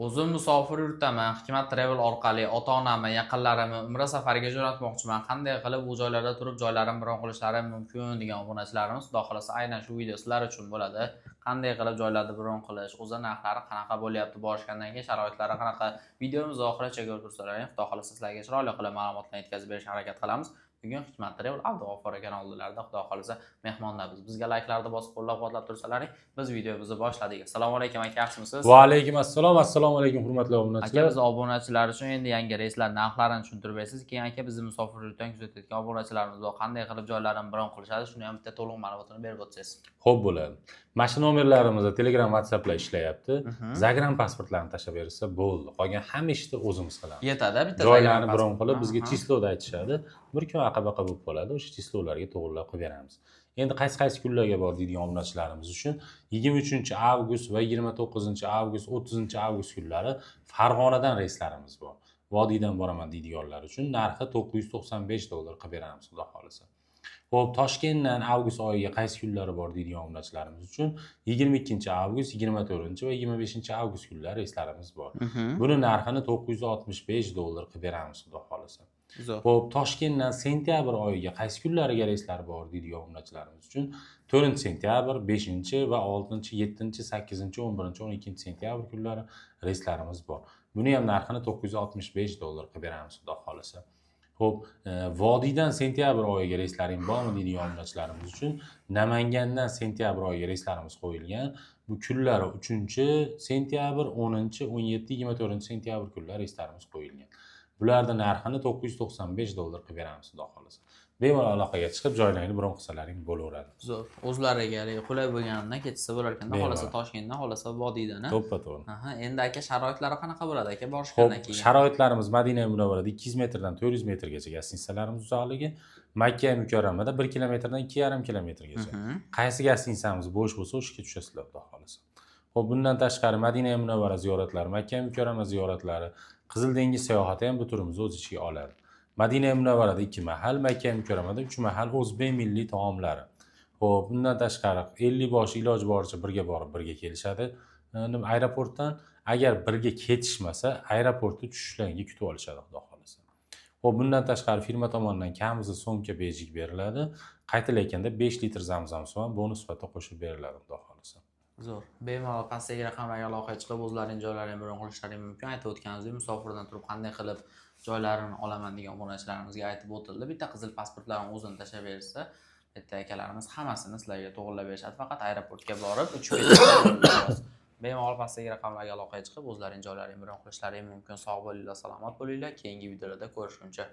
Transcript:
O'zim musofir yurtaman. Hikmat Travel orqali ota-onamni, yaqinlarimni umra safariga jo'natmoqchiman. Qanday qilib u joylarda turib joylarimni bron qilishlarim mumkin degan obunachilarimiz, xudo xolasa aynan shu video sizlar uchun bo'ladi. Qanday qilib joylarni bron qilish, o'zi narxlari qanaqa bo'lyapti, borishgandan keyin sharoitlari qanaqa, videomizni oxirigacha ko'rib tursalaring, xudo xolasa sizlarga chiroyli qilib ma'lumotlarni yetkazib berishga harakat qilamiz. Bugun Hikmat Travel Abdug'ofur aka oldinlarida, xudo xolasa mehmonda biz. Bizga layklarni bosib qo'llab-quvvatlab tursalaring, biz videomizni boshladik. Assalomu alaykum aka, yaxshimisiz? Va alaykum assalom. Assalomu alaykum hurmatli obunachilar. Aka, biz obunachilar uchun endi yangi reyslar narxlarini tushuntirib berasiz. Keyin aka bizni musofirlikdan kuzatayotgan obunachilarimiz bor. Qanday qilib joylarini bron qilishadi, shuni ham bitta to'liq ma'lumotini berib o'tsangiz. Xo'p bo'ladi. Mana shu nomerlarimizda Telegram, WhatsApplar ishlayapti. Zagram pasportlarini tashlab bersa bo'ldi. Qolgan hamma ishni o'zimiz qilamiz. Yetadi, bitta joylarni bron qilib bizga chisloda aytishadi. Bir kun aqabaqa bo'lib qoladi. O'sha chislolarga to'g'rilab qo'yib beramiz. Endi qaysi kunlarga bor deydigan obunachilarimiz uchun 23-avgust va 29-avgust, 30-avgust kunlari Farg'onadan reyslarimiz bor. Vodiydan boraman deydiganlar uchun narxi $995 qilib beramiz, xudo xolasa. Xo'p, Toshkentdan avgust oyiga qaysi kunlari bor deydigan obunachilarimiz uchun 22-avgust, 24 va 25-avgust kunlari reyslarimiz bor. Buni narxini $965 qilib beramiz, xudo xolasa. Xo'p, Toshkentdan sentyabr oyiga qaysi kunlariga reyslar bor deydigan obunachilarimiz uchun 4-sentyabr, 5 va 6, 7, 8, 11, 12 sentyabr kunlari reyslarimiz bor. Buni ham narxini $965 qilib beramiz, xudo xolasa. Xo'p, Vodiydan sentyabr oyiga reyslaring bormi deydigan obunachilarimiz uchun Namangandan sentyabr oyiga reyslarimiz qo'yilgan. Bu kunlari 3-sentyabr, 10, 17, 24 sentyabr kunlari reyslarimiz qo'yilgan. Bularning narxini $995 qilib beramiz, xudo xolasa. Bemalol aloqaga chiqib joylaringni bron qilsalaring bo'laveradi. Zo'r. O'zlariga qulay bo'lganidan ketsa bo'lar ekan, xolasa Toshkentdan, xolasa Vodiydan. To'ppa-to'g'ri. Endi aka sharoitlari qanaqa bo'ladi aka borishgandan keyin? Sharoitlarimiz Madina Munavvarada 200 metrdan 400 metrgacha gastinisalarimiz uzoqligi, Makka Mukarramada 1 kilometrdan 2,5 kilometrgacha. Qaysi gastinisamiz bo'sh bo'lsa, o'shga tushasizlar, xudo xolasa. Xo'p, bundan tashqari Madina Munavvara ziyoratlari, Makka Mukarrama ziyoratlari, Qizil dengiz sayohati ham bu turimizni o'z ichiga oladi. Madina Munavvarada 2 mahal, Makka Mukarramada 3 mahal o'zbek milliy taomlari. Xo'p, bundan tashqari 50 bosh iloji boricha birga borib, birga kelishadi. Aeroportdan agar birga ketishmasa, aeroportda tushishlarga kutib olishadi, xudo xolasa. Xo'p, bundan tashqari firma tomonidan kamida so'mka bejik beriladi. Qaytilayotganda 5 litr zamzam suvi ham bonus sifatida qo'shib beriladi, xudo xolasa. Zo'r. Bemalol pastdagi raqamlarga aloqaga chiqib o'zlaring joylarini bron qilishlaring mumkin. Aytib o'tganimizdek, musofirdan turib qanday qilib joylarini olaman degan obunachilarimizga aytib o'tildi. Bitta qizil pasportlarni o'zini tashlab bersa, bitta akalarimiz hammasini sizlarga to'g'rilab berishadi. Faqat aeroportga borib, uchib ketishadi. Bemalol pastdagi raqamlarga aloqaga chiqib o'zlaring joylarini bron qilishlaring mumkin. Sog' bo'linglar, salomat bo'linglar. Keyingi videolarda ko'rishguncha